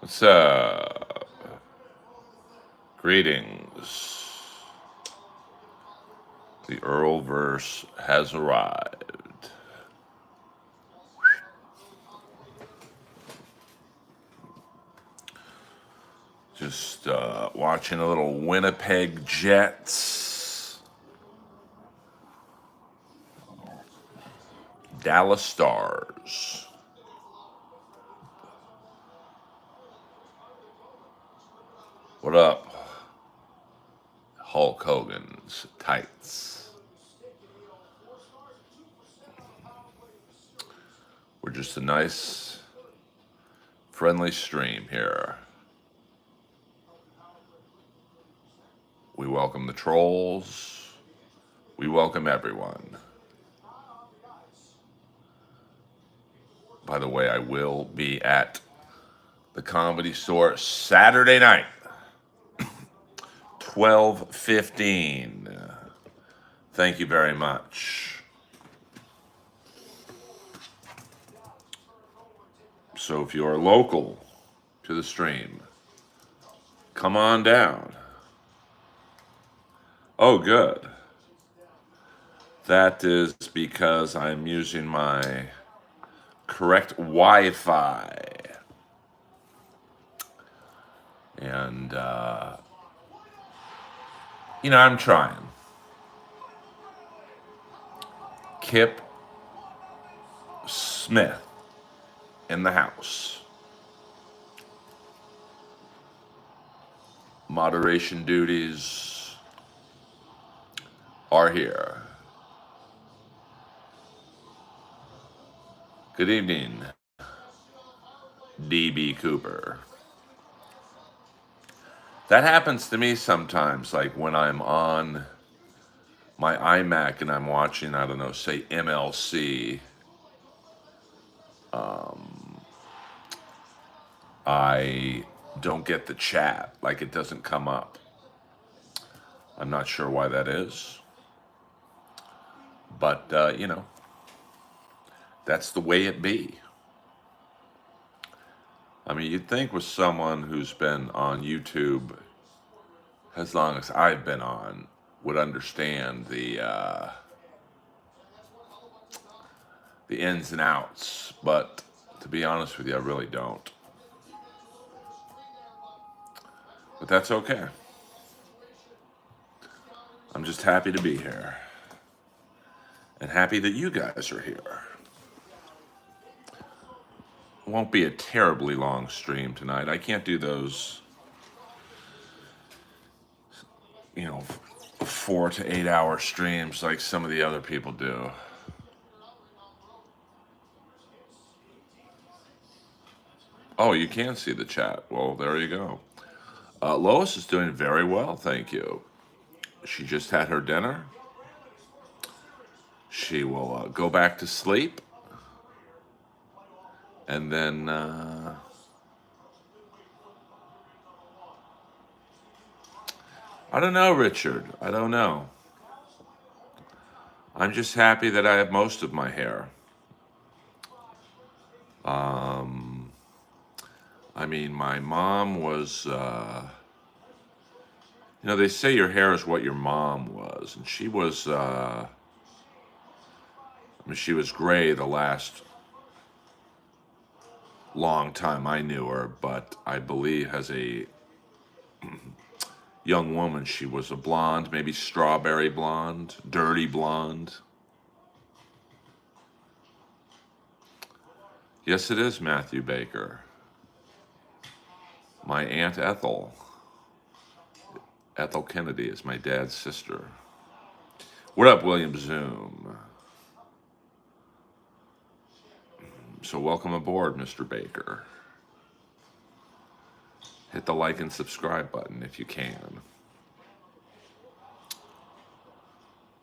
What's up? Greetings. The Earlverse has arrived. Just watching a little Winnipeg Jets, Dallas Stars. What up, Hulk Hogan's tights? We're just a nice, friendly stream here. We welcome the trolls. We welcome everyone. By the way, I will be at the Comedy Store Saturday night, 12:15. Thank you very much. So if you are local to the stream, come on down. Oh, good. That is because I'm using my correct Wi-Fi. And, I'm trying. Kip Smith in the house. Moderation duties are here. Good evening, DB Cooper. That happens to me sometimes, like when I'm on my iMac and I'm watching, I don't know, say MLC. I don't get the chat, like it doesn't come up. I'm not sure why that is, but that's the way it be. I mean, you'd think with someone who's been on YouTube as long as I've been on would understand the ins and outs, but to be honest with you, I really don't. But that's okay. I'm just happy to be here. And happy that you guys are here. It won't be a terribly long stream tonight. I can't do those, 4 to 8 hour streams like some of the other people do. Oh, you can see the chat. Well, there you go. Lois is doing very well, thank you. She just had her dinner. She will go back to sleep. And then I don't know, Richard. I don't know. I'm just happy that I have most of my hair. I mean, my mom was, they say your hair is what your mom was. And she was, she was gray the last long time I knew her, but I believe as a young woman, she was a blonde, maybe strawberry blonde, dirty blonde. Yes, it is Matthew Baker. My Aunt Ethel Kennedy is my dad's sister. What up, William Zoom? So welcome aboard, Mr. Baker. Hit the like and subscribe button if you can.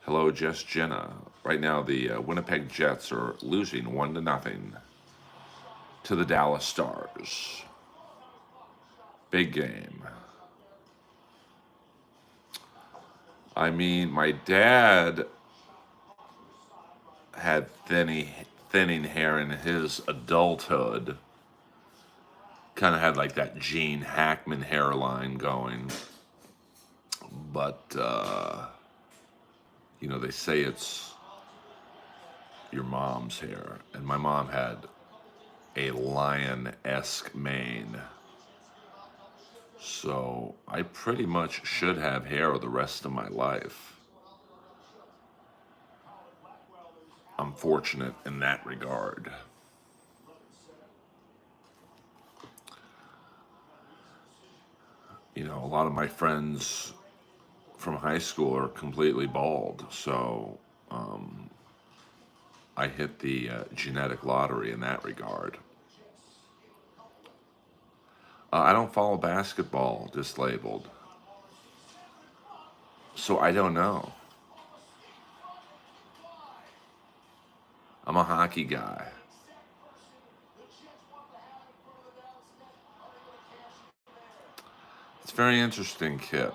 Hello, Just Jenna. Right now, the Winnipeg Jets are losing 1-0 to the Dallas Stars. Big game. I mean, my dad had thinning hair in his adulthood kind of had like that Gene Hackman hairline going. But, they say it's your mom's hair. And my mom had a lion-esque mane. So I pretty much should have hair the rest of my life. I'm fortunate in that regard. A lot of my friends from high school are completely bald. So I hit the genetic lottery in that regard. I don't follow basketball, just labeled. So I don't know. I'm a hockey guy. It's very interesting, Kip.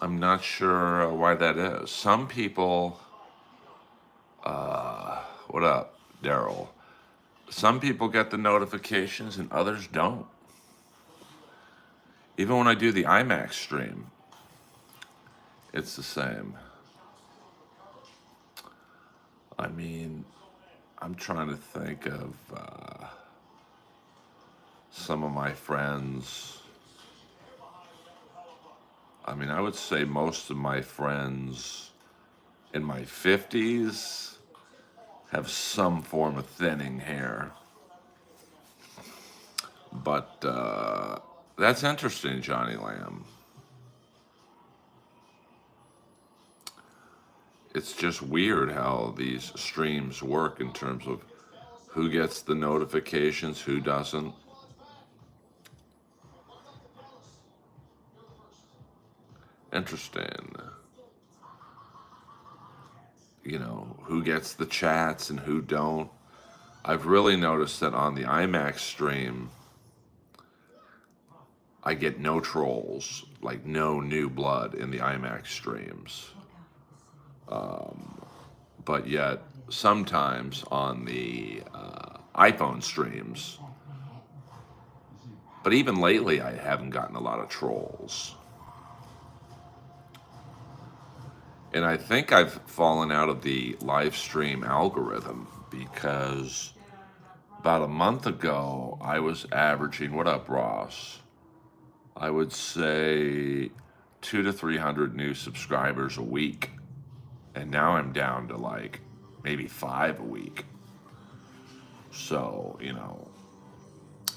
I'm not sure why that is. Some people, what up, Daryl? Some people get the notifications and others don't. Even when I do the IMAX stream, it's the same. I mean, I'm trying to think of some of my friends. I mean, I would say most of my friends in my 50s have some form of thinning hair. But that's interesting, Johnny Lamb. It's just weird how these streams work in terms of who gets the notifications, who doesn't. Interesting. Who gets the chats and who don't. I've really noticed that on the IMAX stream, I get no trolls, like no new blood in the IMAX streams. But yet, sometimes on the iPhone streams, but even lately, I haven't gotten a lot of trolls. And I think I've fallen out of the live stream algorithm because about a month ago, I was averaging, what up, Ross? I would say 200 to 300 new subscribers a week. And now I'm down to like maybe 5 a week. So,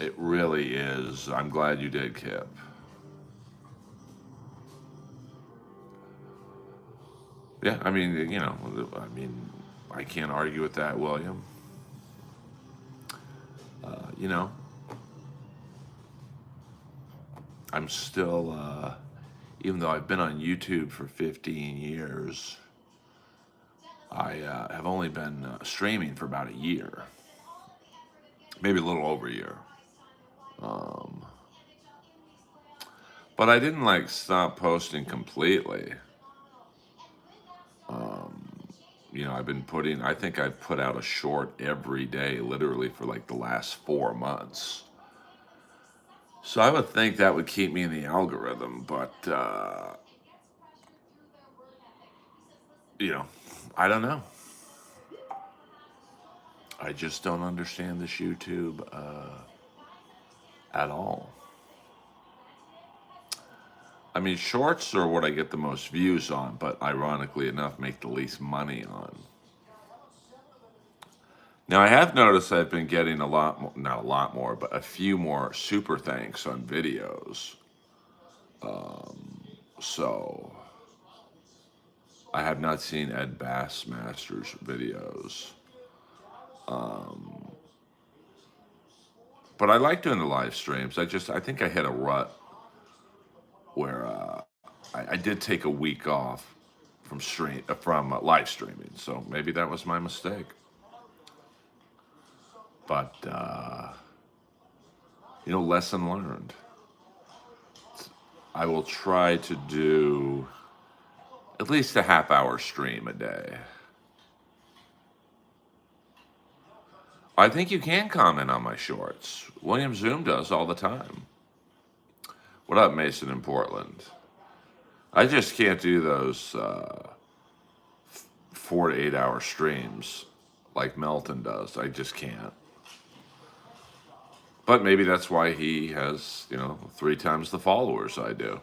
it really is. I'm glad you did, Kip. Yeah, I mean, I can't argue with that, William. You know, I'm still, even though I've been on YouTube for 15 years, I have only been streaming for about a year, maybe a little over a year. But I didn't stop posting completely. I've been I think I've put out a short every day, literally for the last 4 months. So I would think that would keep me in the algorithm, but, I don't know. I just don't understand this YouTube at all. I mean, shorts are what I get the most views on, but ironically enough, make the least money on. Now, I have noticed I've been getting a lot more, not a lot more, but a few more super thanks on videos. So, I have not seen Ed Bassmaster's videos. But I like doing the live streams. I think I hit a rut where I did take a week off from live streaming. So maybe that was my mistake. But, lesson learned. I will try to do at least a half-hour stream a day. I think you can comment on my shorts. William Zoom does all the time. What up, Mason in Portland? I just can't do those 4 to 8 hour streams like Melton does. I just can't. But maybe that's why he has, 3 times the followers I do,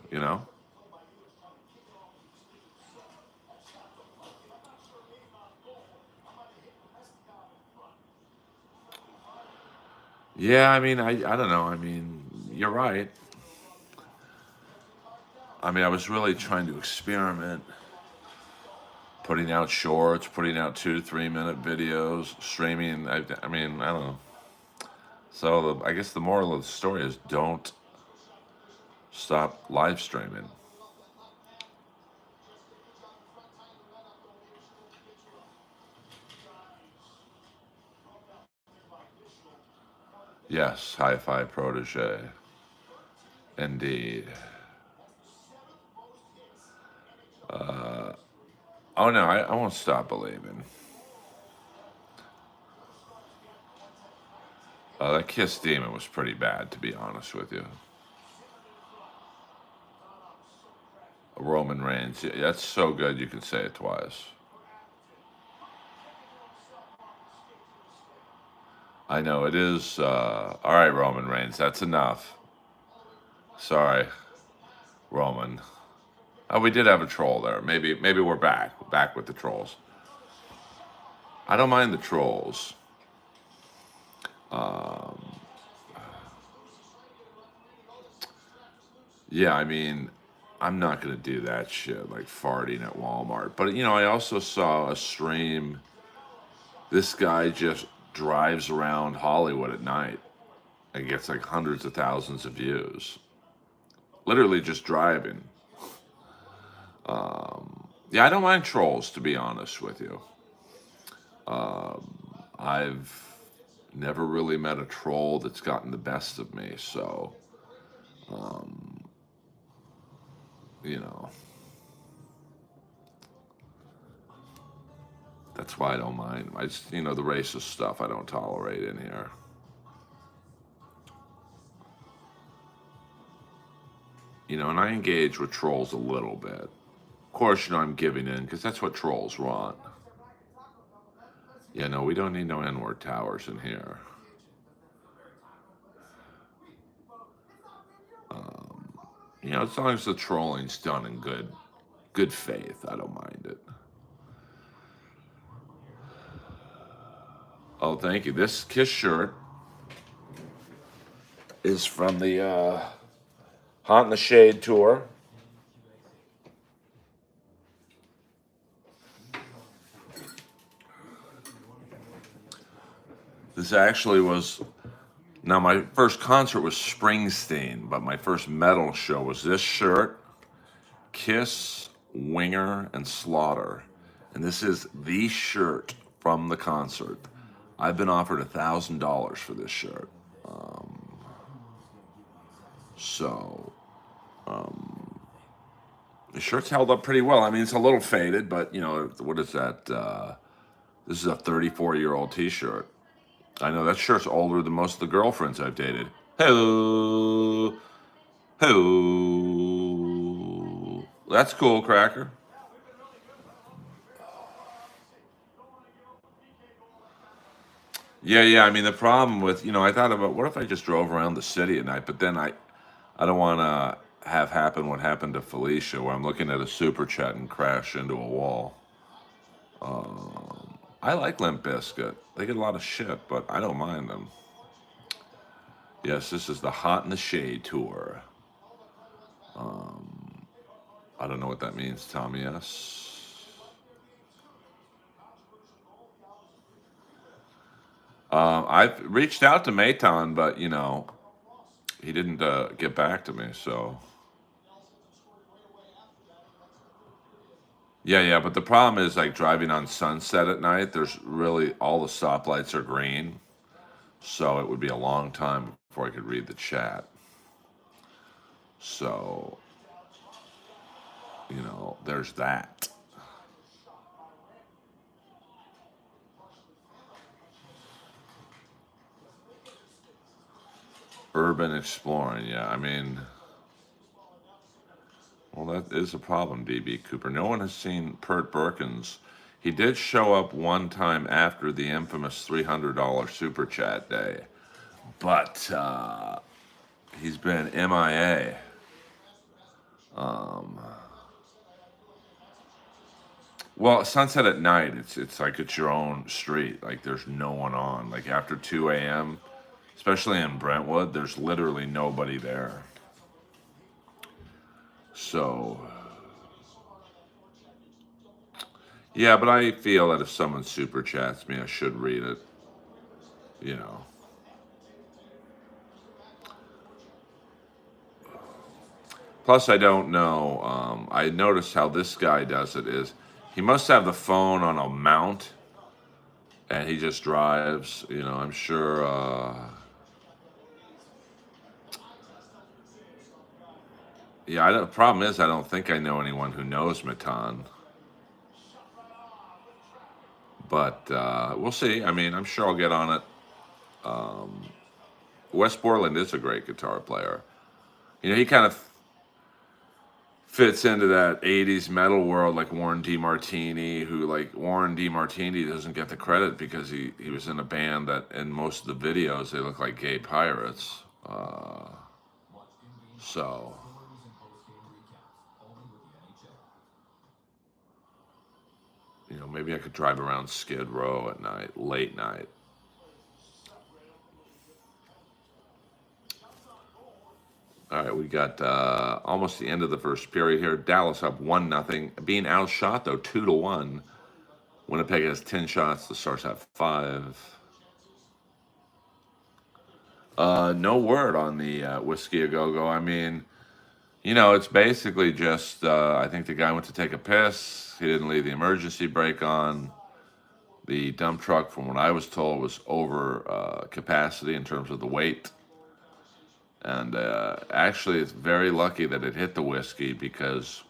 Yeah, I mean, I don't know. I mean, you're right. I mean, I was really trying to experiment, putting out shorts, putting out 2 to 3 minute videos, streaming. I mean, I don't know. So I guess the moral of the story is don't stop live streaming. Yes, hi-fi protege. Indeed. Oh no, I won't stop believing. That Kiss Demon was pretty bad, to be honest with you. Roman Reigns, yeah, that's so good you can say it twice. I know it is. All right, Roman Reigns, that's enough. Sorry, Roman. Oh, we did have a troll there. Maybe we're back with the trolls. I don't mind the trolls. Um, yeah, I mean, I'm not gonna do that shit like farting at Walmart. But I also saw a stream. This guy just drives around Hollywood at night and gets like hundreds of thousands of views. Literally just driving. Yeah, I don't mind trolls, to be honest with you. I've never really met a troll that's gotten the best of me, so um, you know that's why I don't mind. I just, the racist stuff I don't tolerate in here. And I engage with trolls a little bit. Of course, I'm giving in because that's what trolls want. Yeah, no, we don't need no N-word towers in here. As long as the trolling's done in good faith, I don't mind it. Oh, thank you. This Kiss shirt is from the Hot in the Shade tour. This actually was. Now, my first concert was Springsteen, but my first metal show was this shirt, Kiss, Winger, and Slaughter. And this is the shirt from the concert. I've been offered $1,000 for this shirt. So, the shirt's held up pretty well. I mean, it's a little faded, but, what is that? This is a 34-year-old t-shirt. I know that shirt's older than most of the girlfriends I've dated. Hello. Hello. That's cool, Cracker. Yeah. I mean, the problem with, I thought about what if I just drove around the city at night, but then I don't want to have happen what happened to Felicia, where I'm looking at a super chat and crash into a wall. I like Limp Bizkit. They get a lot of shit, but I don't mind them. Yes, this is the Hot in the Shade tour. I don't know what that means, Tommy S. I've reached out to Maton, but he didn't get back to me. So yeah. But the problem is like driving on Sunset at night. There's really all the stoplights are green, so it would be a long time before I could read the chat. So there's that. Urban exploring, yeah. I mean, well, that is a problem, DB Cooper. No one has seen Pert Burkins. He did show up one time after the infamous $300 super chat day, but he's been MIA. Um, well, Sunset at night, it's like it's your own street. Like there's no one on. Like after 2 a.m., especially in Brentwood, there's literally nobody there. So, yeah, but I feel that if someone super chats me, I should read it. You know. Plus, I don't know. I noticed how this guy does it is he must have the phone on a mount, and he just drives. You know, I'm sure. Yeah, the problem is I don't think I know anyone who knows Matan, but we'll see. I mean, I'm sure I'll get on it. Um, Wes Borland is a great guitar player. You know, he kind of fits into that 80s metal world like Warren DeMartini, who like Warren DeMartini doesn't get the credit because he was in a band that in most of the videos they look like gay pirates. So, you know, maybe I could drive around Skid Row at night, late night. All right, we got almost the end of the first period here. Dallas up 1-0, being outshot though 2-1. Winnipeg has 10 shots. The Stars have 5. No word on the Whiskey A Go Go. I mean, you know, it's basically just I think the guy went to take a piss. He didn't leave the emergency brake on. The dump truck, from what I was told, was over capacity in terms of the weight. And actually, it's very lucky that it hit the whiskey because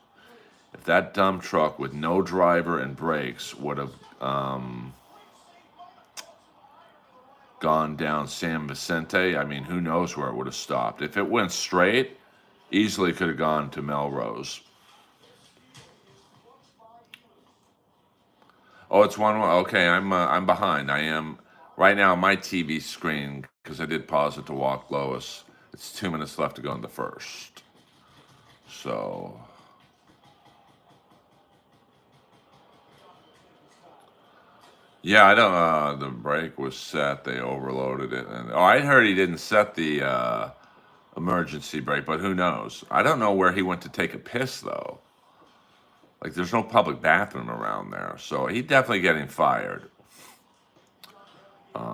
if that dump truck with no driver and brakes would have gone down San Vicente, I mean, who knows where it would have stopped. If it went straight, easily could have gone to Melrose. Oh, it's 1-1. Okay, I'm behind. I am right now on my TV screen because I did pause it to walk Lois. It's 2 minutes left to go in the first. So, yeah, I don't. The brake was set. They overloaded it, and oh, I heard he didn't set the emergency brake, but who knows? I don't know where he went to take a piss though. Like, there's no public bathroom around there, so he's definitely getting fired.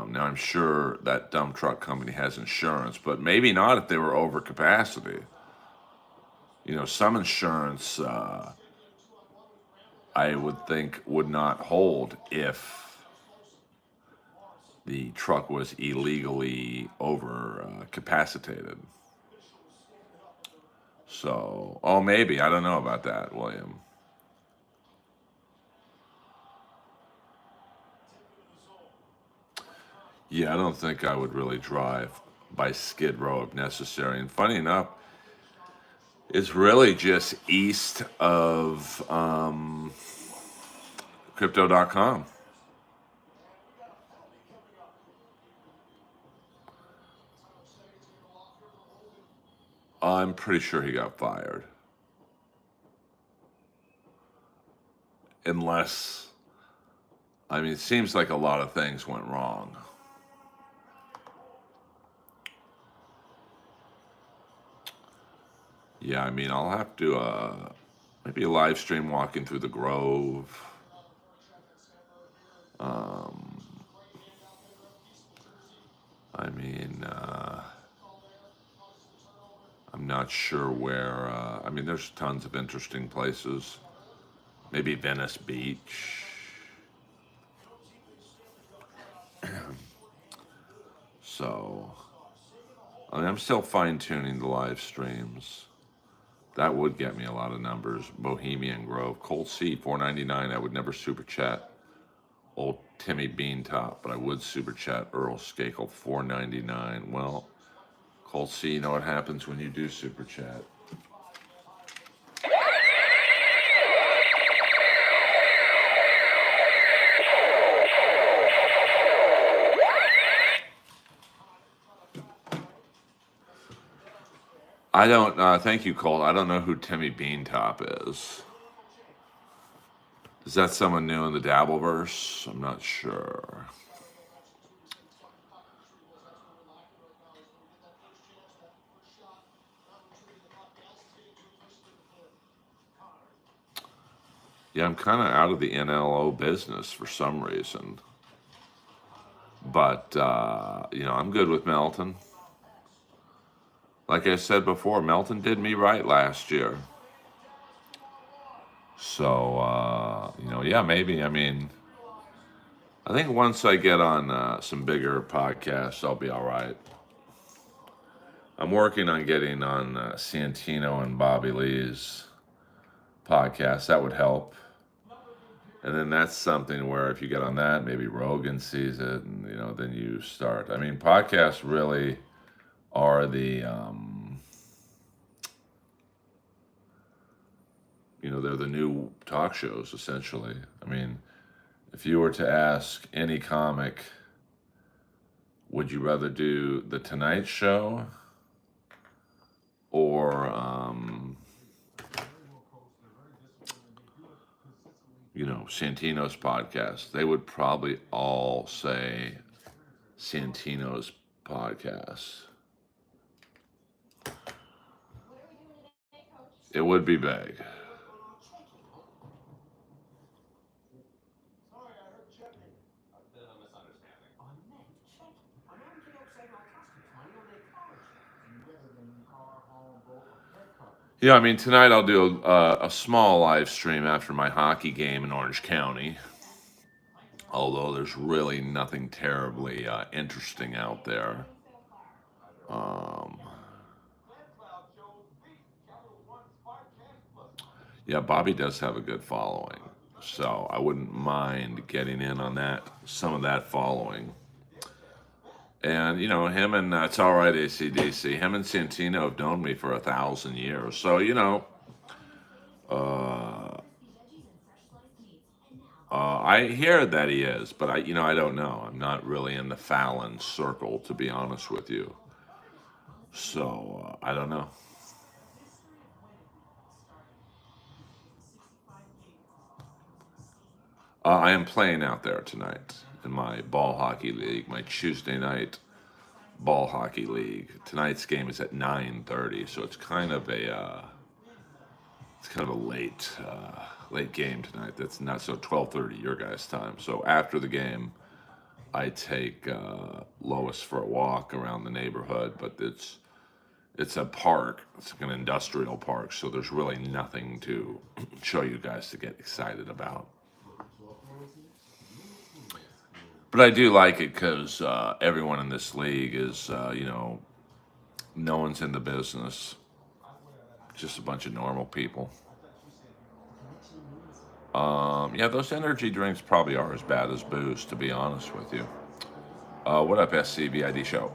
Now, I'm sure that dump truck company has insurance, but maybe not if they were over capacity. You know, some insurance, I would think, would not hold if the truck was illegally over capacitated. So, oh, maybe. I don't know about that, William. Yeah, I don't think I would really drive by Skid Row if necessary. And funny enough, it's really just east of crypto.com. I'm pretty sure he got fired. Unless, I mean, it seems like a lot of things went wrong. Yeah, I mean, I'll have to maybe a live stream walking through the Grove. Um, I mean, I'm not sure where. I mean, there's tons of interesting places. Maybe Venice Beach. So, I mean, I'm still fine tuning the live streams. That would get me a lot of numbers. Bohemian Grove, Cold Sea, $4.99. I would never super chat old Timmy Beantop, but I would super chat Earl Skakel, $4.99. Well, Colt C, you know what happens when you do super chat. I don't, thank you, Colt. I don't know who Timmy Beantop is. Is that someone new in the Dabbleverse? I'm not sure. Yeah, I'm kind of out of the NLO business for some reason. But, I'm good with Melton. Like I said before, Melton did me right last year. So, yeah, maybe. I mean, I think once I get on some bigger podcasts, I'll be all right. I'm working on getting on Santino and Bobby Lee's podcast. That would help. And then that's something where if you get on that, maybe Rogan sees it, and then you start. I mean, podcasts really are they're the new talk shows essentially. I mean, if you were to ask any comic, would you rather do the Tonight Show or Santino's podcast? They would probably all say Santino's podcast. It would be big. Yeah, I mean, tonight I'll do a small live stream after my hockey game in Orange County. Although there's really nothing terribly interesting out there. Yeah, Bobby does have a good following. So I wouldn't mind getting in on some of that following. And, him and, it's all right, AC/DC, him and Santino have known me for 1,000 years. So, I hear that he is, but I don't know. I'm not really in the Fallon circle, to be honest with you. So, I don't know. I am playing out there tonight in my ball hockey league, my Tuesday night ball hockey league. Tonight's game is at 9:30, so it's kind of a late game tonight. That's not so 12:30 your guys' time. So after the game, I take Lois for a walk around the neighborhood, but it's a park. It's like an industrial park, so there's really nothing to show you guys to get excited about. But I do like it because everyone in this league is, no one's in the business. Just a bunch of normal people. Yeah, those energy drinks probably are as bad as booze, to be honest with you. What up, SCVID show?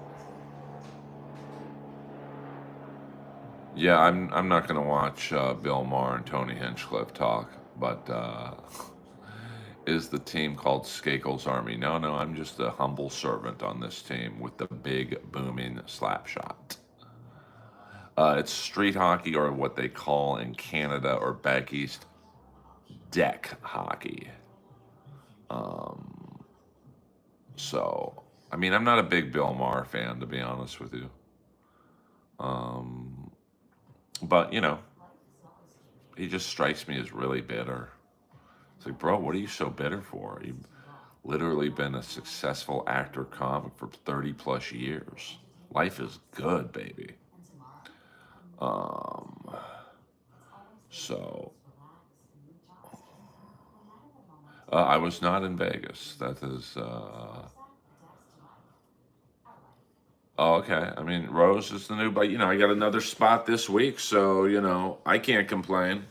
Yeah, I'm not gonna watch Bill Maher and Tony Hinchcliffe talk, but is the team called Skakel's Army? No, I'm just a humble servant on this team with the big booming slap shot. It's street hockey, or what they call in Canada or back east, deck hockey. So, I mean, I'm not a big Bill Maher fan, to be honest with you. But, he just strikes me as really bitter. It's like, bro, what are you so bitter for? You've literally been a successful actor comic for 30 plus years. Life is good, baby. So, I was not in Vegas. That is, oh, okay. I mean, Rose is the new, but I got another spot this week, so I can't complain.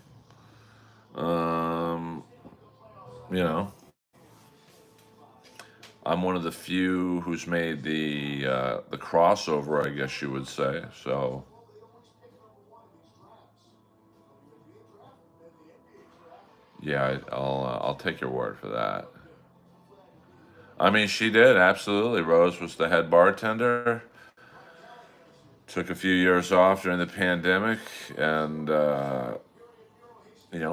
I'm one of the few who's made the crossover, I guess you would say. So yeah, I'll take your word for that. I mean, she did absolutely. Rose was the head bartender. Took a few years off during the pandemic, and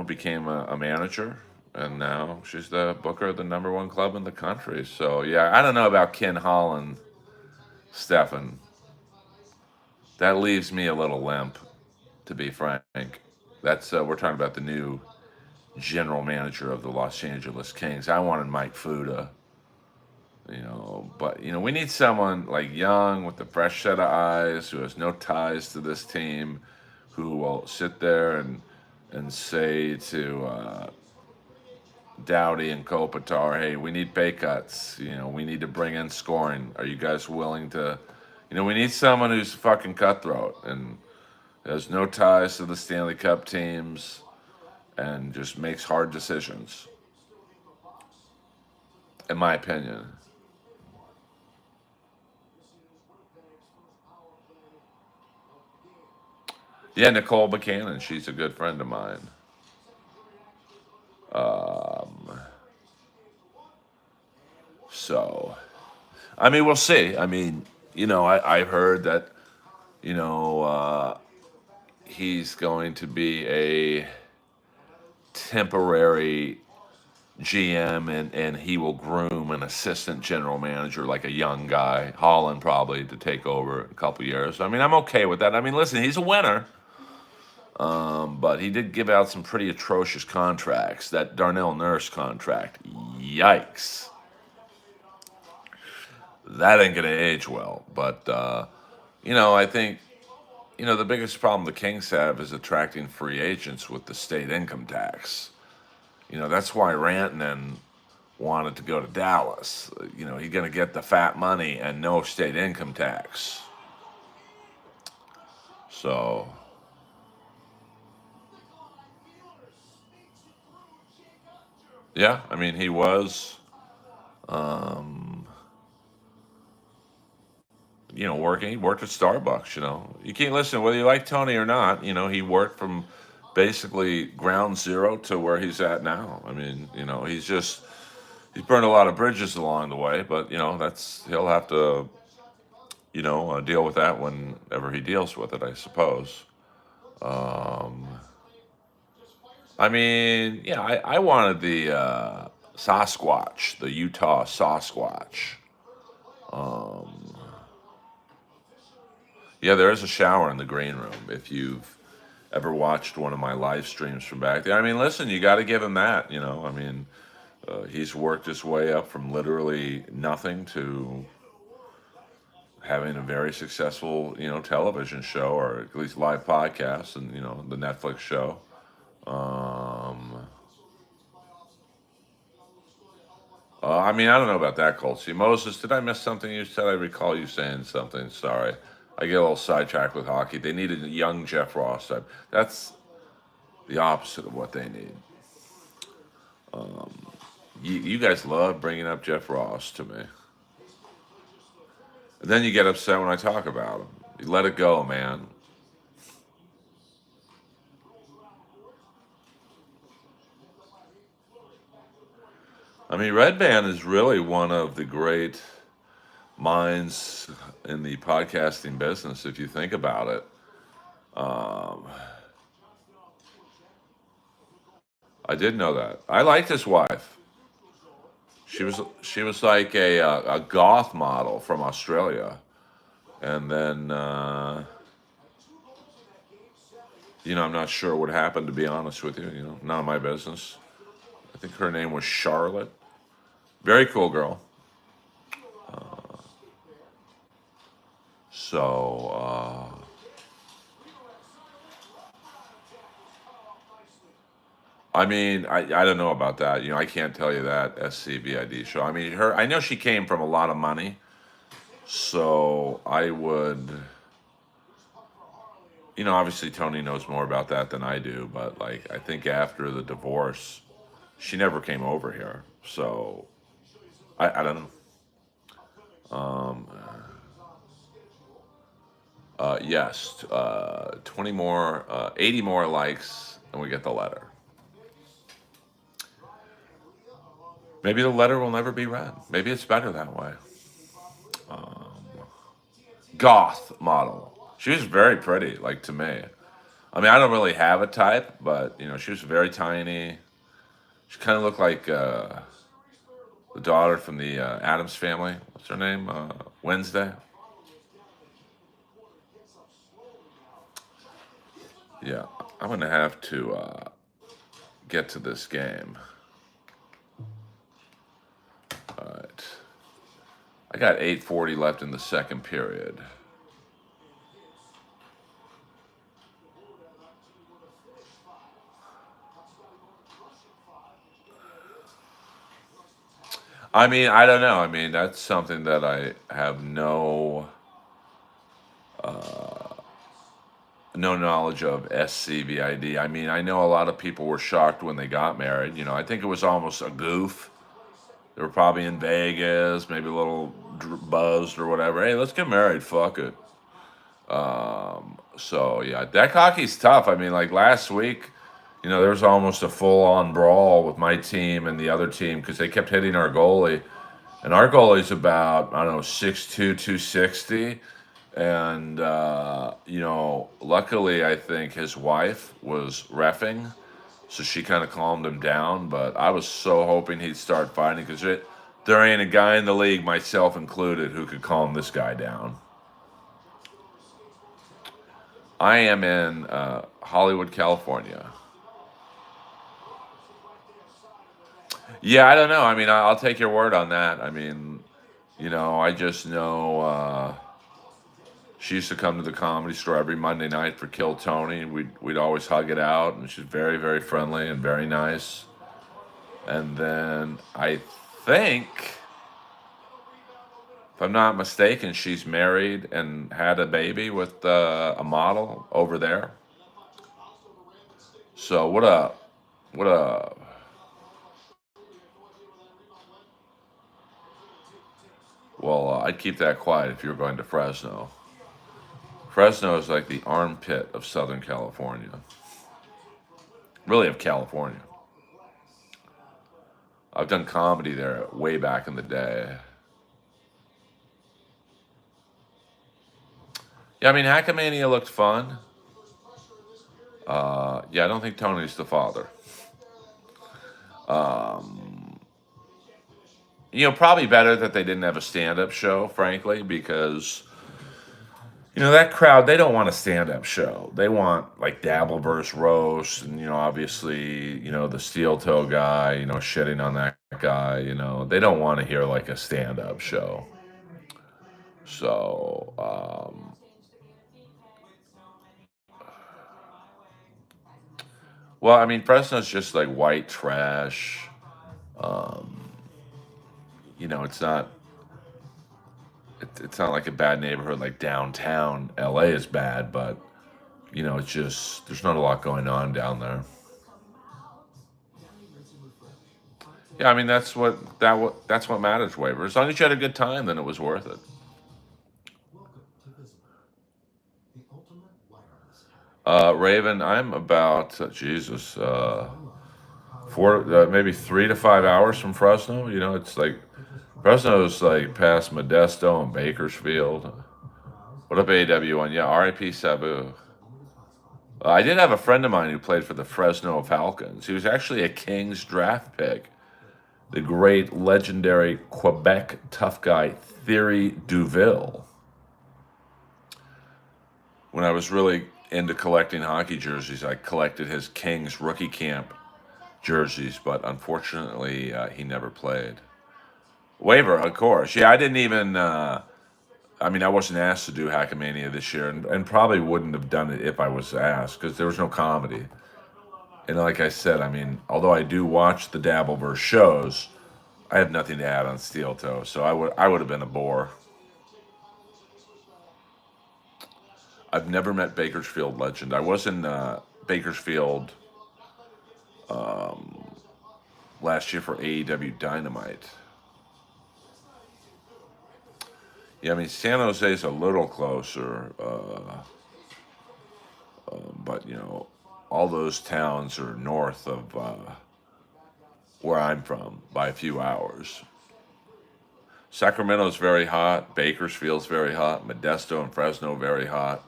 became a manager. And now she's the booker of the number one club in the country. So yeah, I don't know about Ken Holland, Stefan. That leaves me a little limp, to be frank. That's we're talking about the new general manager of the Los Angeles Kings. I wanted Mike Fuda, but we need someone like young with a fresh set of eyes who has no ties to this team, who will sit there and say to Dowdy and Kopitar, hey, we need pay cuts. We need to bring in scoring. Are you guys willing to? We need someone who's fucking cutthroat and has no ties to the Stanley Cup teams and just makes hard decisions, in my opinion. Yeah, Nicole Buchanan, she's a good friend of mine. Um, so, I mean, we'll see. I mean, I heard that, you know, uh, he's going to be a temporary GM, and he will groom an assistant general manager, like a young guy, Holland probably, to take over in a couple years. I mean, I'm okay with that. I mean, listen, he's a winner, but he did give out some pretty atrocious contracts. That Darnell Nurse contract, yikes. That ain't going to age well. But, I think, the biggest problem the Kings have is attracting free agents with the state income tax. That's why Rantanen wanted to go to Dallas. He's going to get the fat money and no state income tax. So, yeah, I mean, he was, um, working. He worked at Starbucks. You can't listen whether you like Tony or not. He worked from basically ground zero to where he's at now. I mean, he's burned a lot of bridges along the way, but that's he'll have to deal with that whenever he deals with it, I suppose. Um, I mean, yeah, I wanted the Sasquatch, the Utah Sasquatch. Um, yeah, there is a shower in the green room. If you've ever watched one of my live streams from back there, I mean, listen, you got to give him that. I mean, he's worked his way up from literally nothing to having a very successful, television show, or at least live podcast, and the Netflix show. Um, I mean, I don't know about that, Colt. See, Moses, did I miss something you said? I recall you saying something. Sorry. I get a little sidetracked with hockey. They needed a young Jeff Ross type. That's the opposite of what they need. Um, you guys love bringing up Jeff Ross to me. And then you get upset when I talk about him. You let it go, man. I mean, Red Band is really one of the great minds in the podcasting business, if you think about it. Um, I did know that. I liked his wife. She was like a goth model from Australia, and then I'm not sure what happened. To be honest with you, none of my business. I think her name was Charlotte. Very cool girl. Uh, so I mean, I don't know about that. I can't tell you that SCVID show. I mean, her. I know she came from a lot of money, so I would. Obviously Tony knows more about that than I do, but like I think after the divorce, she never came over here. So I don't know. Um, yes, 20 more, 80 more likes, and we get the letter. Maybe the letter will never be read. Maybe it's better that way. Um, Goth model. She was very pretty, like to me. I mean, I don't really have a type, but she was very tiny. She kind of looked like the daughter from the Adams family. What's her name? Wednesday. Yeah, I'm gonna have to get to this game. All right, I got 8:40 left in the second period. I mean, I don't know. I mean, that's something that I have no knowledge of. SCVID. I mean, I know a lot of people were shocked when they got married. I think it was almost a goof. They were probably in Vegas, maybe a little buzzed or whatever. Hey, let's get married. Fuck it. So yeah, deck hockey's tough. I mean, like last week, there was almost a full-on brawl with my team and the other team because they kept hitting our goalie, and our goalie's about I don't know 6'2", 260, and luckily I think his wife was reffing, so she kind of calmed him down. But I was so hoping he'd start fighting because there ain't a guy in the league, myself included, who could calm this guy down. I am in Hollywood, California. Yeah, I don't know. I mean, I'll take your word on that. I mean, I just know she used to come to the Comedy Store every Monday night for Kill Tony. We'd always hug it out, and she's very, very friendly and very nice. And then I think, if I'm not mistaken, she's married and had a baby with a model over there. So what up? What up? Well, I'd keep that quiet if you were going to Fresno. Fresno is like the armpit of Southern California, really of California. I've done comedy there way back in the day. Yeah, I mean, Hackamania looked fun. Yeah, I don't think Tony's the father. Um, Probably better that they didn't have a stand-up show, frankly, because that crowd, they don't want a stand-up show. They want like Dabbleverse roast, and obviously, the steel toe guy, shitting on that guy. They don't want to hear like a stand-up show. So, well, I mean, Fresno's just like white trash. Um, it's not like a bad neighborhood like downtown LA is bad, but it's just there's not a lot going on down there. Yeah, I mean that's what matters, Waiver. As long as you had a good time, then it was worth it. Raven, I'm about Jesus, maybe 3 to 5 hours from Fresno. It's like Fresno's like past Modesto and Bakersfield. What up, AW1? Yeah, RIP Sabu. I did have a friend of mine who played for the Fresno Falcons. He was actually a Kings draft pick. The great, legendary Quebec tough guy, Thierry Duville. When I was really into collecting hockey jerseys, I collected his Kings rookie camp jerseys, but unfortunately, he never played. Waiver, of course. Yeah, I didn't even. I mean, I wasn't asked to do Hackamania this year, and probably wouldn't have done it if I was asked because there was no comedy. And like I said, I mean, although I do watch the Dabbleverse shows, I have nothing to add on Steel Toe, so I would have been a bore. I've never met Bakersfield Legend. I was in Bakersfield last year for AEW Dynamite. Yeah, I mean San Jose's a little closer, but all those towns are north of where I'm from by a few hours. Sacramento's very hot. Bakersfield's very hot. Modesto and Fresno very hot.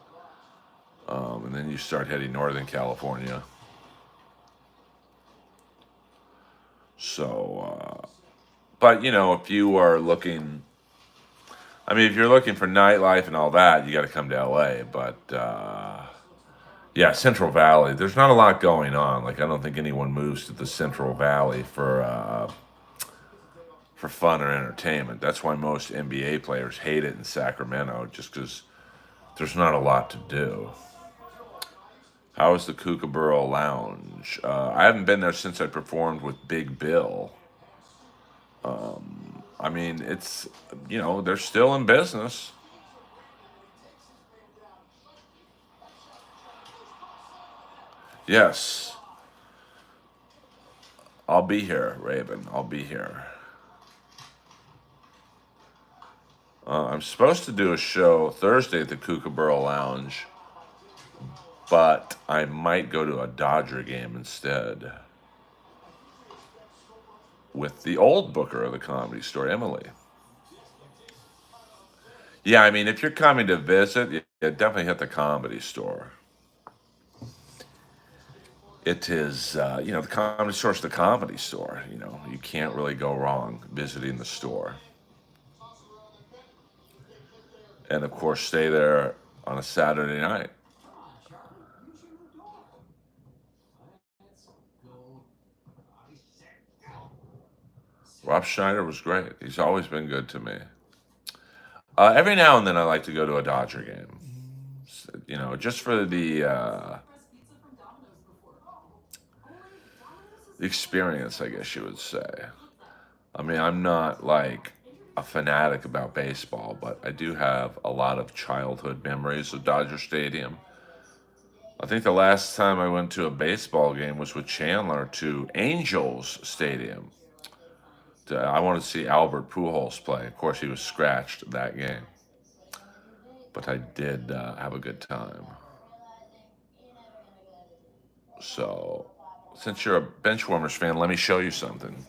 And then you start heading Northern California. So, but if you are looking, I mean, if you're looking for nightlife and all that, you got to come to LA. But yeah, Central Valley, there's not a lot going on. Like, I don't think anyone moves to the Central Valley for fun or entertainment. That's why most NBA players hate it in Sacramento, just because there's not a lot to do. How is the Kookaburra Lounge? I haven't been there since I performed with Big Bill. I mean, they're still in business. Yes, I'll be here, Raven. I'll be here. I'm supposed to do a show Thursday at the Kookaburra Lounge, but I might go to a Dodger game instead with the old booker of the Comedy Store, Emily. Yeah, I mean, if you're coming to visit, you definitely hit the Comedy Store. It is, the Comedy Store is the Comedy Store. You can't really go wrong visiting the store. And of course, stay there on a Saturday night. Rob Schneider was great. He's always been good to me. Every now and then, I like to go to a Dodger game. Just for the experience, I guess you would say. I mean, I'm not like a fanatic about baseball, but I do have a lot of childhood memories of Dodger Stadium. I think the last time I went to a baseball game was with Chandler to Angels Stadium. I wanted to see Albert Pujols play. Of course, he was scratched that game, but I did have a good time. So, since you're a Benchwarmers fan, let me show you something.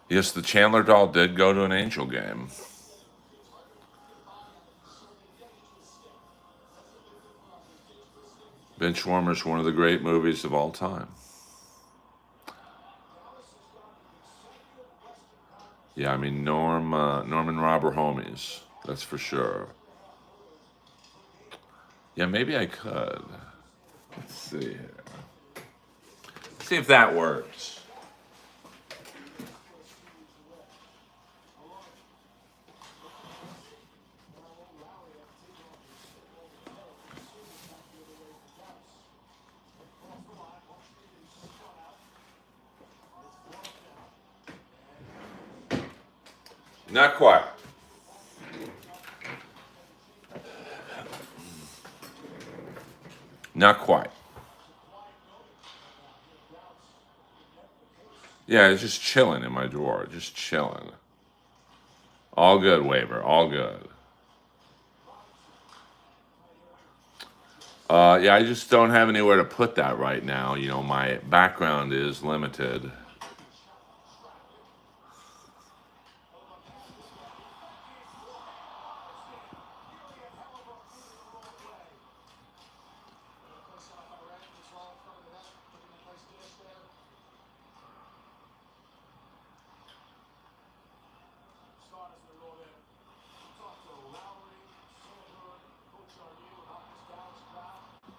Yes, the Chandler doll did go to an Angel game. Benchwarmers, one of the great movies of all time. Yeah, I mean Norman Robber homies, that's for sure. Yeah, maybe I could. Let's see here. See if that works. Not quite. Not quite. Yeah, it's just chilling in my drawer. Just chilling. All good, Waiver. All good. Yeah, I just don't have anywhere to put that right now. My background is limited.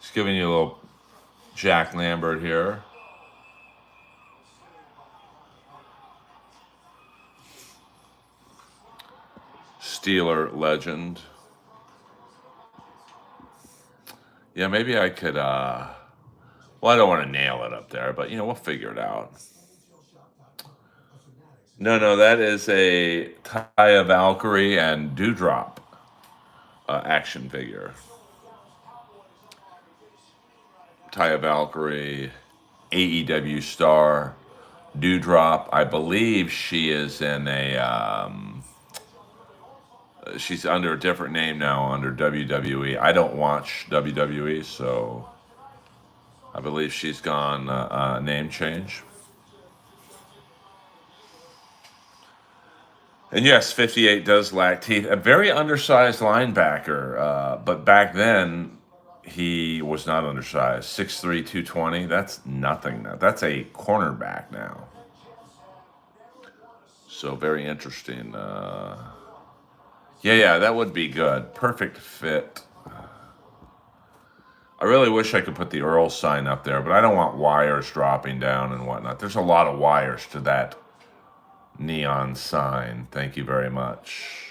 Just giving you a little Jack Lambert here. Steeler legend. Yeah, maybe I could, well, I don't want to nail it up there, but, we'll figure it out. No, that is a Taya Valkyrie and Dewdrop action figure. Taya Valkyrie, AEW star, Dewdrop. I believe she is in she's under a different name now under WWE. I don't watch WWE, so I believe she's gone name change. And yes, 58 does lack teeth. A very undersized linebacker, but back then he was not undersized. 6'3", 220. That's nothing now. That's a cornerback now. So very interesting. Yeah, that would be good. Perfect fit. I really wish I could put the Earl sign up there, but I don't want wires dropping down and whatnot. There's a lot of wires to that neon sign. Thank you very much.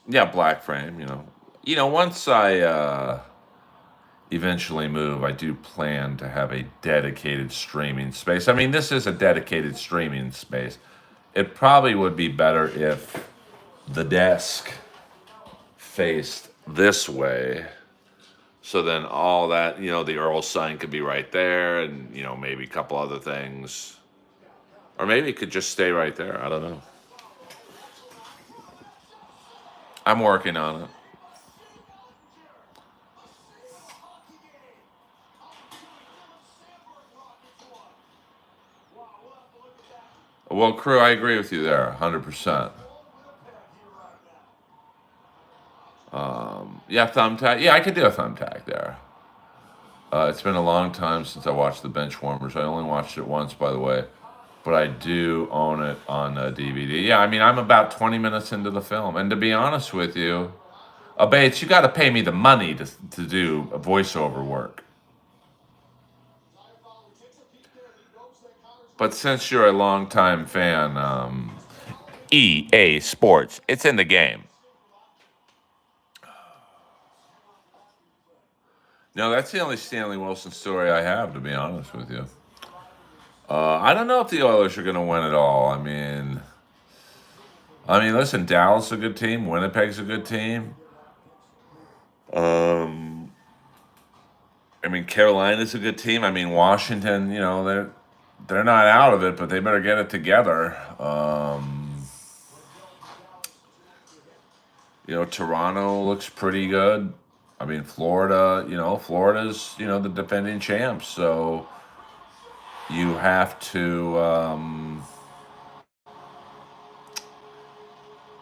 Yeah, black frame, once I eventually move, I do plan to have a dedicated streaming space. I mean, this is a dedicated streaming space. It probably would be better if the desk faced this way. So then all that, the Earl sign could be right there and, maybe a couple other things. Or maybe it could just stay right there. I don't know. I'm working on it. Well, crew, I agree with you there, 100%. Yeah, thumbtack. Yeah, I could do a thumbtack there. It's been a long time since I watched the Benchwarmers. I only watched it once, by the way, but I do own it on DVD. Yeah, I mean, I'm about 20 minutes into the film, and to be honest with you, Bates, you got to pay me the money to do a voiceover work. But since you're a longtime fan, EA Sports, it's in the game. No, that's the only Stanley Wilson story I have, to be honest with you. I don't know if the Oilers are going to win it all. I mean, listen, Dallas is a good team. Winnipeg's a good team. Carolina's a good team. Washington, they're not out of it, but they better get it together. Toronto looks pretty good. Florida, Florida's, the defending champs. So you have to,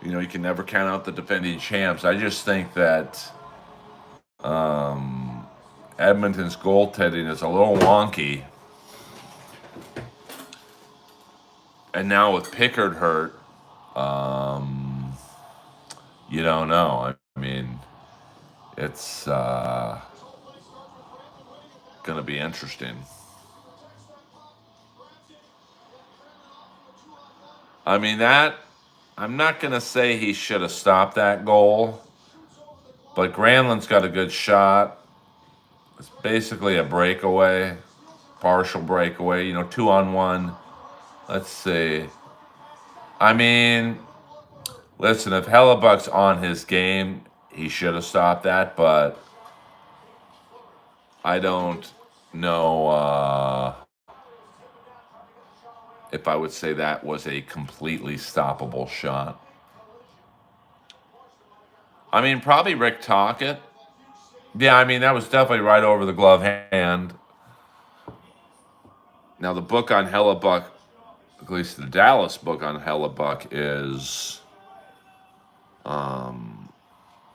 you can never count out the defending champs. I just think that Edmonton's goaltending is a little wonky. And now with Pickard hurt, you don't know. It's going to be interesting. I'm not going to say he should have stopped that goal, but Granlund's got a good shot. It's basically a breakaway, partial breakaway, 2-on-1. Let's see. Listen, if Hellebuck's on his game, he should have stopped that, but I don't know if I would say that was a completely stoppable shot. Probably Rick Tocchet. Yeah, that was definitely right over the glove hand. Now, the book on Hellebuck, at least the Dallas book on Hellebuck, is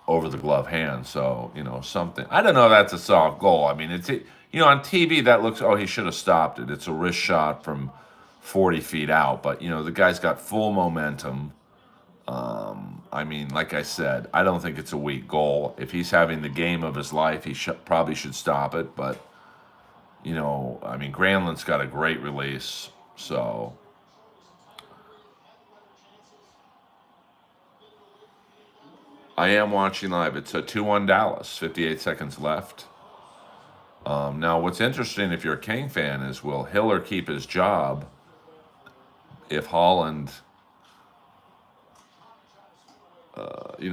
over the glove hand. So, something. I don't know if that's a soft goal. It's, on TV that looks, he should have stopped it. It's a wrist shot from 40 feet out. But, the guy's got full momentum. I mean, like I said, I don't think it's a weak goal. If he's having the game of his life, he probably should stop it. But I mean, Granlund's got a great release, so I am watching live. It's a 2-1 Dallas, 58 seconds left. Now, what's interesting if you're a King fan is will Hiller keep his job if Holland,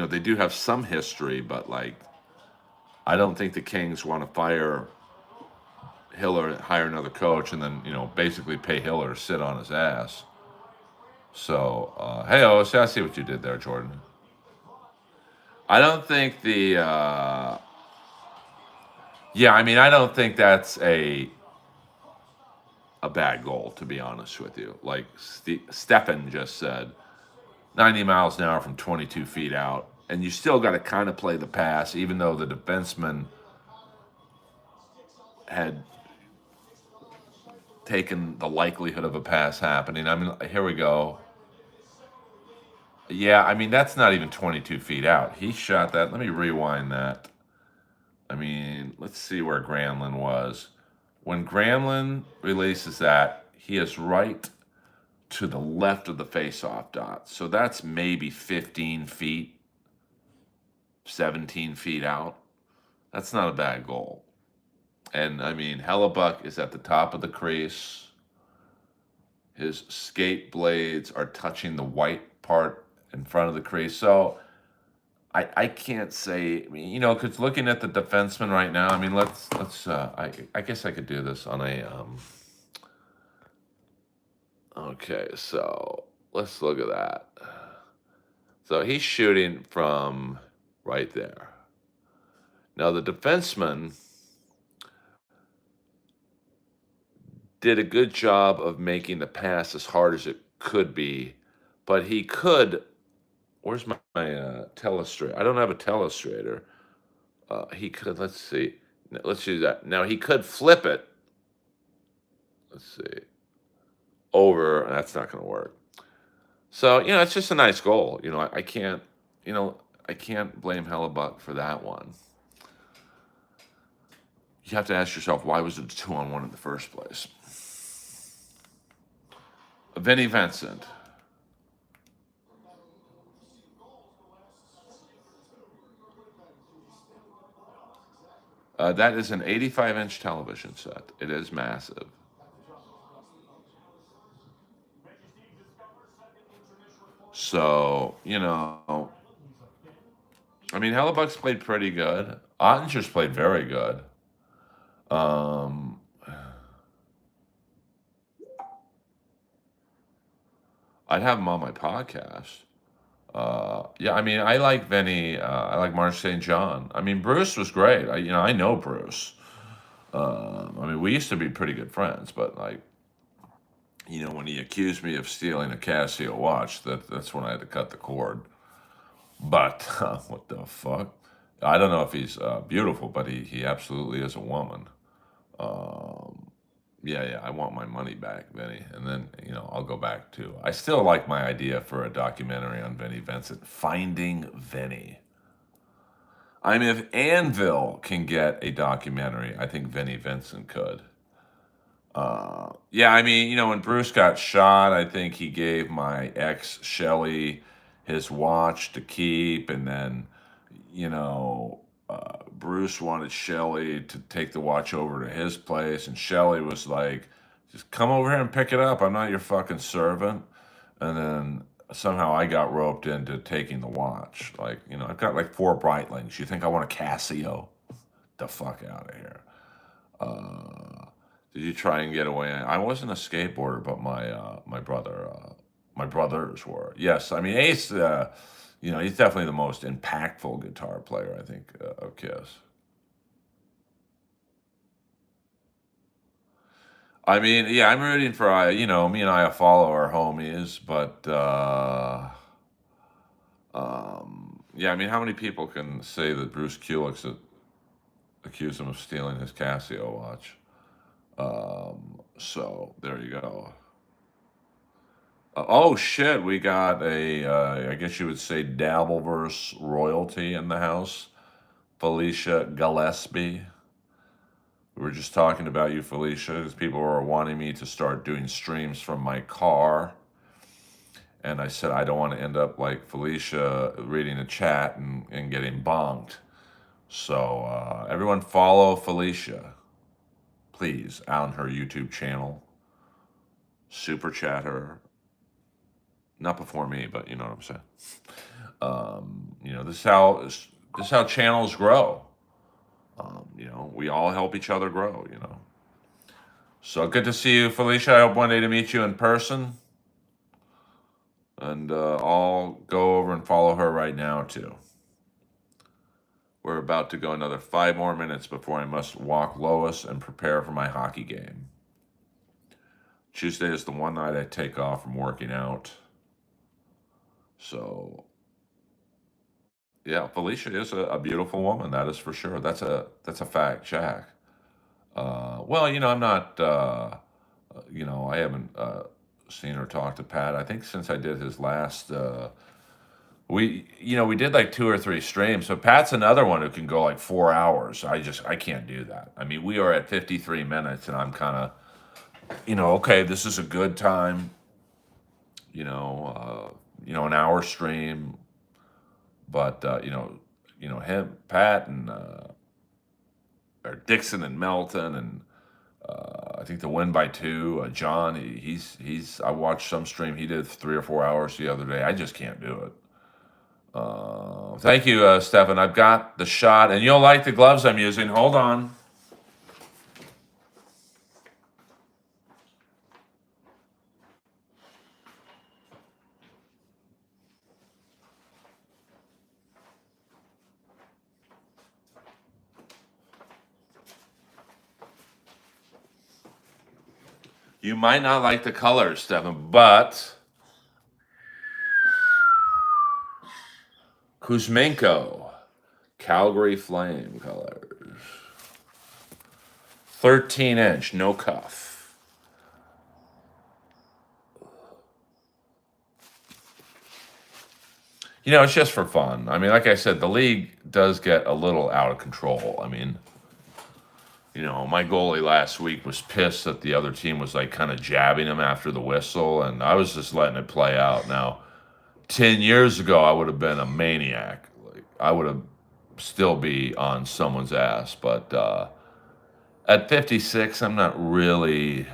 they do have some history, but like, I don't think the Kings want to fire Hiller, hire another coach, and then, basically pay Hiller to sit on his ass. So, hey, I see what you did there, Jordan. I don't think yeah, I mean, I don't think that's a bad goal, to be honest with you. Like Stefan just said, 90 miles an hour from 22 feet out. And you still got to kind of play the pass, even though the defenseman had taken the likelihood of a pass happening. I mean, here we go. Yeah, I mean, that's not even 22 feet out. He shot that. Let me rewind that. I mean, let's see where Granlund was. When Granlund releases that, he is right to the left of the face-off dot. So that's maybe 15 feet, 17 feet out. That's not a bad goal. And I mean, Hellebuck is at the top of the crease. His skate blades are touching the white part in front of the crease. So I can't say, because looking at the defenseman right now, I mean, I guess I could do this on a, okay, so let's look at that. So he's shooting from right there. Now the defenseman did a good job of making the pass as hard as it could be, but he could. Where's my telestrator? I don't have a telestrator. He could. Let's see. Let's do that. Now he could flip it. Let's see. Over. That's not going to work. So it's just a nice goal. I can't. I can't blame Hellebuck for that one. You have to ask yourself, why was it a 2-on-1 in the first place? Vinnie Vincent. That is an 85-inch television set. It is massive. So, I mean, Hellebuck's played pretty good. Ottinger's played very good. I'd have him on my podcast. Yeah, I mean, I like Vinny. I like Mark St. John. I mean, Bruce was great. I know Bruce. I mean, we used to be pretty good friends, but like, when he accused me of stealing a Casio watch, that's when I had to cut the cord. But what the fuck? I don't know if he's beautiful, but he absolutely is a woman. Um, yeah, I want my money back, Vinny. And then, I'll go back to. I still like my idea for a documentary on Vinnie Vincent, Finding Vinny. I mean, if Anvil can get a documentary, I think Vinnie Vincent could. Yeah, I mean, when Bruce got shot, I think he gave my ex Shelly his watch to keep, and then, Bruce wanted Shelly to take the watch over to his place, and Shelly was like, "Just come over here and pick it up. I'm not your fucking servant." And then somehow I got roped into taking the watch. Like, I've got like 4 Breitlings. You think I want a Casio? The fuck out of here. Uh, did you try and get away? I wasn't a skateboarder, but my brothers were. Yes, I mean Ace. He's definitely the most impactful guitar player I think of Kiss. I mean, yeah, I'm rooting for me and I follow our homies, but yeah, I mean, how many people can say that Bruce Kulick's accused him of stealing his Casio watch? So there you go. Oh shit, we got a, I guess you would say Dabbleverse royalty in the house. Felicia Gillespie. We were just talking about you, Felicia, because people were wanting me to start doing streams from my car. And I said, I don't want to end up like Felicia reading a chat and getting bonked. So everyone follow Felicia, please, on her YouTube channel. Super chat her. Not before me, but you know what I'm saying. This is how channels grow. We all help each other grow. So good to see you, Felicia. I hope one day to meet you in person, and I'll go over and follow her right now too. We're about to go another 5 more minutes before I must walk Lois and prepare for my hockey game. Tuesday is the one night I take off from working out. So yeah, Felicia is a beautiful woman. That is for sure. That's a fact, Jack. Well, I'm not. I haven't seen or talked to Pat. I think since I did his last. We did like 2 or 3 streams. So Pat's another one who can go like 4 hours. I can't do that. I mean, we are at 53 minutes, and I'm kind of, okay, this is a good time. An hour stream, but him, Pat, and or Dixon and Melton, and I think the win by two. John, he's. I watched some stream. He did 3 or 4 hours the other day. I just can't do it. Thank you, Stefan. I've got the shot, and you'll like the gloves I'm using. Hold on. You might not like the colors, Stefan, but Kuzmenko, Calgary Flame colors. 13-inch, no cuff. It's just for fun. I mean, like I said, the league does get a little out of control. I mean, my goalie last week was pissed that the other team was like kind of jabbing him after the whistle, and I was just letting it play out. Now, 10 years ago, I would have been a maniac. Like, I would have still be on someone's ass. But at 56, I'm not really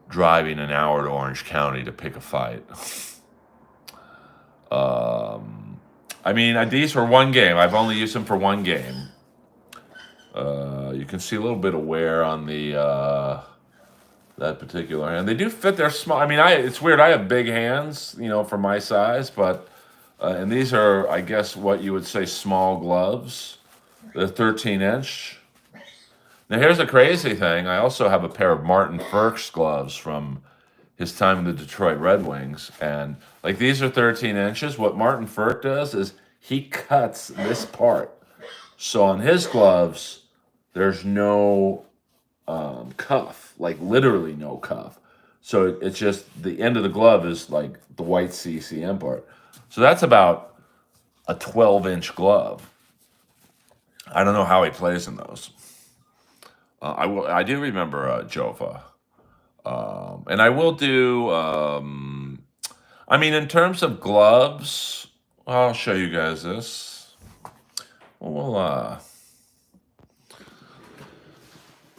driving an hour to Orange County to pick a fight. I mean, these were one game. I've only used them for one game. You can see a little bit of wear on the that particular hand. They do fit. They're small. I mean, it's weird. I have big hands, for my size, but and these are, I guess, what you would say small gloves. They're 13-inch. Now, here's a crazy thing. I also have a pair of Martin Firk's gloves from his time in the Detroit Red Wings, and like these are 13 inches. What Martin Firk does is he cuts this part. So on his gloves, there's no cuff, like literally no cuff. So it's just the end of the glove is like the white CCM part. So that's about a 12-inch glove. I don't know how he plays in those. I do remember Jova, and I will do. I mean, in terms of gloves, I'll show you guys this. We'll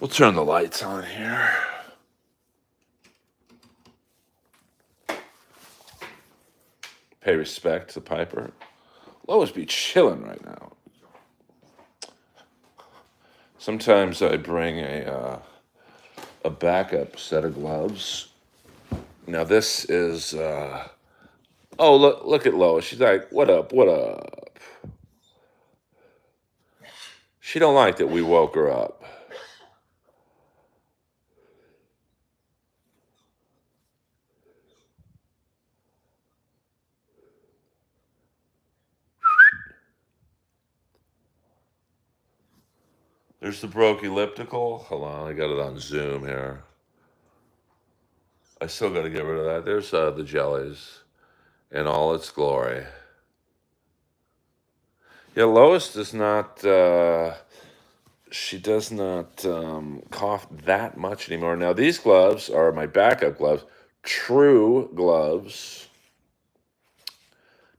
turn the lights on here. Pay respect to Piper. Lois be chilling right now. Sometimes I bring a backup set of gloves. Now this is oh look at Lois. She's like, what up? What up? She don't like that we woke her up. There's the broke elliptical. Hold on, I got it on Zoom here. I still got to get rid of that. There's the jellies in all its glory. Yeah, Lois does not. She does not cough that much anymore. Now these gloves are my backup gloves, true gloves,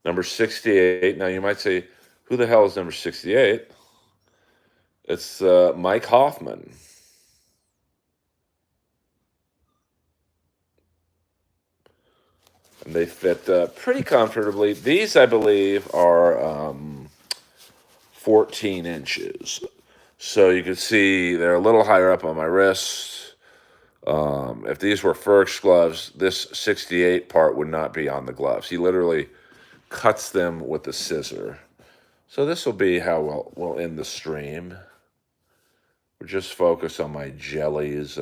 number 68. Now you might say, who the hell is number 68? It's Mike Hoffman. And they fit pretty comfortably. These, I believe, are 14 inches. So you can see they're a little higher up on my wrist. If these were Ferg's gloves, this 68 part would not be on the gloves. He literally cuts them with a scissor. So this will be how we'll end the stream. We'll just focus on my jellies.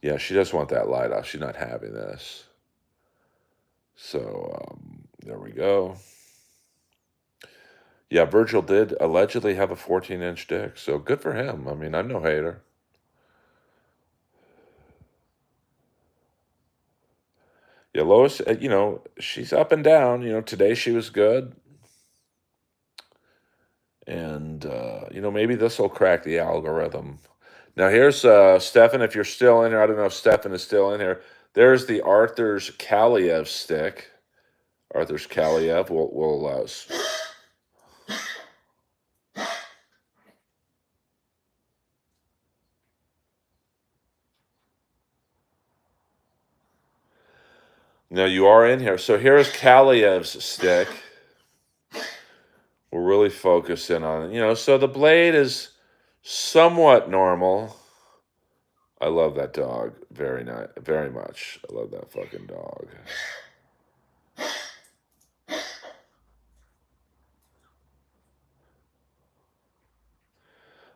Yeah, she doesn't want that light off. She's not having this. So there we go. Yeah, Virgil did allegedly have a 14-inch dick, so good for him. I mean, I'm no hater. Yeah, Lois, she's up and down. Today she was good. And, maybe this will crack the algorithm. Now, here's Stefan. If you're still in here, I don't know if Stefan is still in here. There's the Arthur's Kaliev stick. Arthur's Kaliev. We'll now you are in here. So here's Kaliev's stick. We're really focusing on it. So the blade is somewhat normal. I love that dog very much. I love that fucking dog.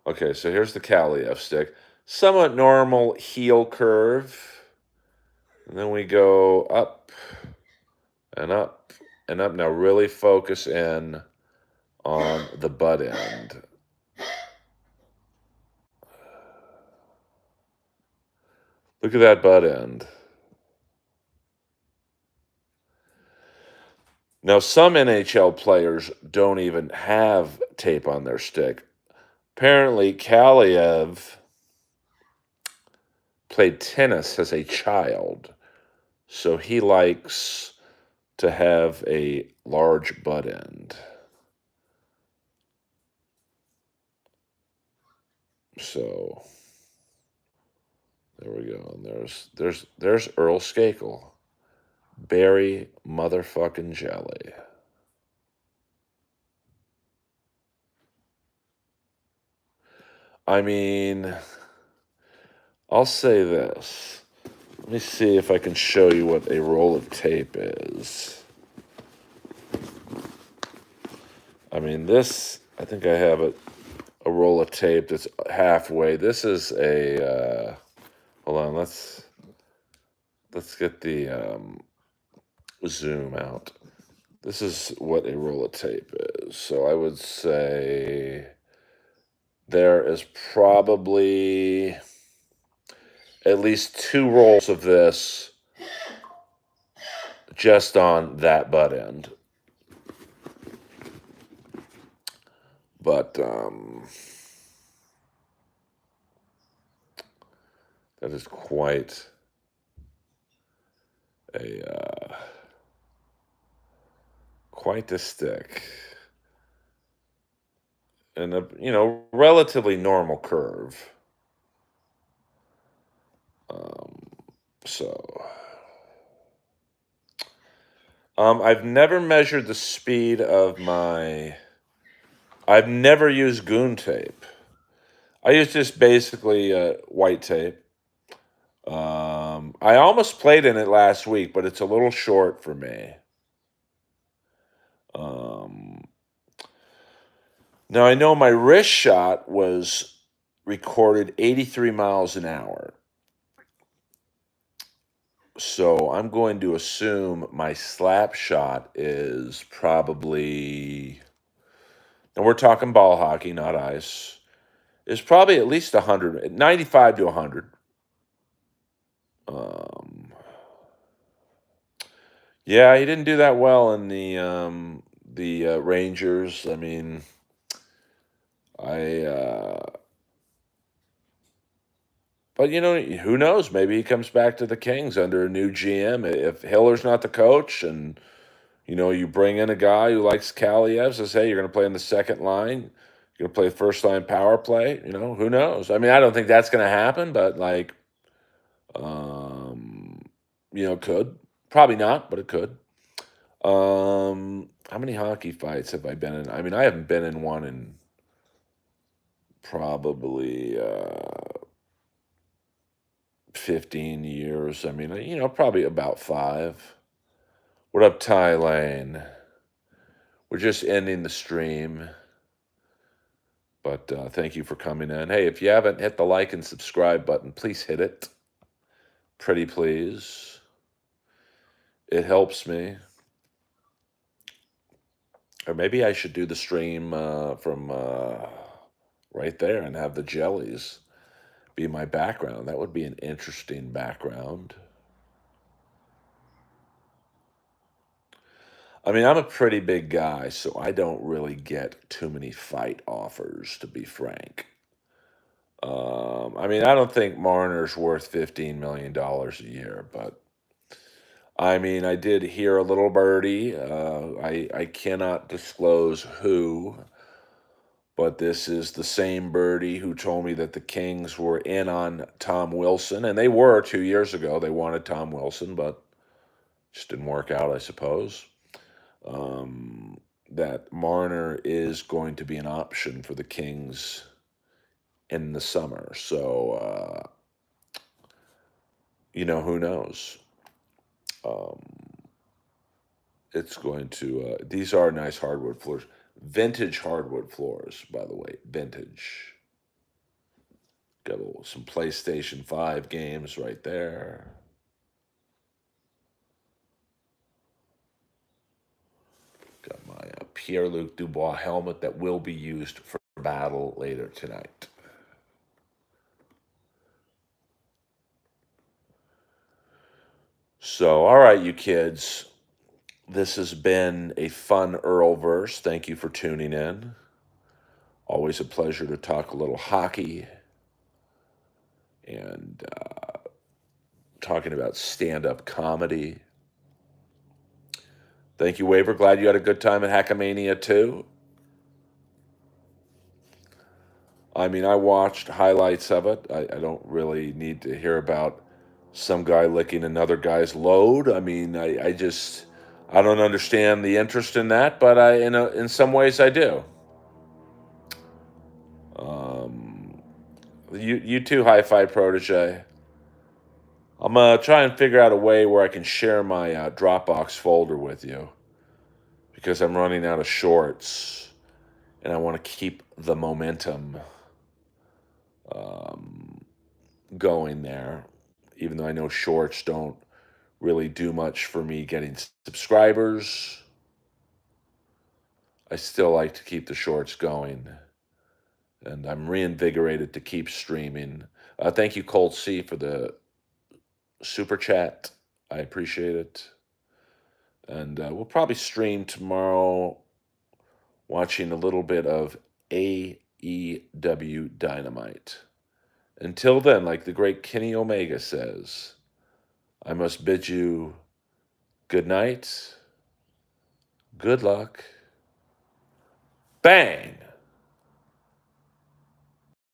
Okay, so here's the Kaliev stick. Somewhat normal heel curve. And then we go up and up and up. Now really focus in on the butt end. Look at that butt end. Now, some NHL players don't even have tape on their stick. Apparently, Kaliev played tennis as a child, so he likes to have a large butt end. So there we go. And there's Earl Skakel. Berry motherfucking jelly. I mean, I'll say this. Let me see if I can show you what a roll of tape is. I mean, this, I think I have a roll of tape that's halfway. This is a, hold on, let's get the zoom out. This is what a roll of tape is. So I would say there is probably at least 2 rolls of this just on that butt end. But that is quite the stick. And a relatively normal curve. I've never measured the speed of I've never used goon tape. I use just basically white tape. I almost played in it last week, but it's a little short for me. Now, I know my wrist shot was recorded 83 miles an hour. So I'm going to assume my slap shot is probably, and we're talking ball hockey, not ice. is probably at least 100, 95 to 100. Um, yeah, he didn't do that well in the Rangers. I mean, I but who knows? Maybe he comes back to the Kings under a new GM if Hiller's not the coach, and you bring in a guy who likes Kaliev, says, "Hey, you're going to play in the second line. You're going to play first line power play." Who knows? I mean, I don't think that's going to happen, but um, could probably not, but it could. How many hockey fights have I been in? I mean, I haven't been in one in probably 15 years. I mean, probably about 5. What up, Ty Lane? We're just ending the stream, but thank you for coming in. Hey, if you haven't hit the like and subscribe button, please hit it. Pretty please. It helps me. Or maybe I should do the stream from right there and have the jellies be my background. That would be an interesting background. I mean, I'm a pretty big guy, so I don't really get too many fight offers, to be frank. I mean, I don't think Marner's worth $15 million a year, but I mean, I did hear a little birdie. I cannot disclose who, but this is the same birdie who told me that the Kings were in on Tom Wilson, and they were 2 years ago. They wanted Tom Wilson, but just didn't work out, I suppose. That Marner is going to be an option for the Kings in the summer. So, who knows? It's going to, these are nice hardwood floors. Vintage hardwood floors, by the way. Vintage. Got some PlayStation 5 games right there. Got my Pierre-Luc Dubois helmet that will be used for battle later tonight. So, all right, you kids. This has been a fun Earlverse. Thank you for tuning in. Always a pleasure to talk a little hockey and talking about stand-up comedy. Thank you, Waver. Glad you had a good time at Hackamania too. I mean, I watched highlights of it. I don't really need to hear about some guy licking another guy's load. I mean, I don't understand the interest in that, but in some ways I do. You too, Hi-Fi Protege. I'm gonna try and figure out a way where I can share my Dropbox folder with you because I'm running out of shorts, and I want to keep the momentum going there. Even though I know shorts don't really do much for me getting subscribers, I still like to keep the shorts going, and I'm reinvigorated to keep streaming. Thank you, Colt C, for the super chat. I appreciate it. And we'll probably stream tomorrow watching a little bit of AEW Dynamite. Until then, like the great Kenny Omega says, I must bid you good night, good luck, bang!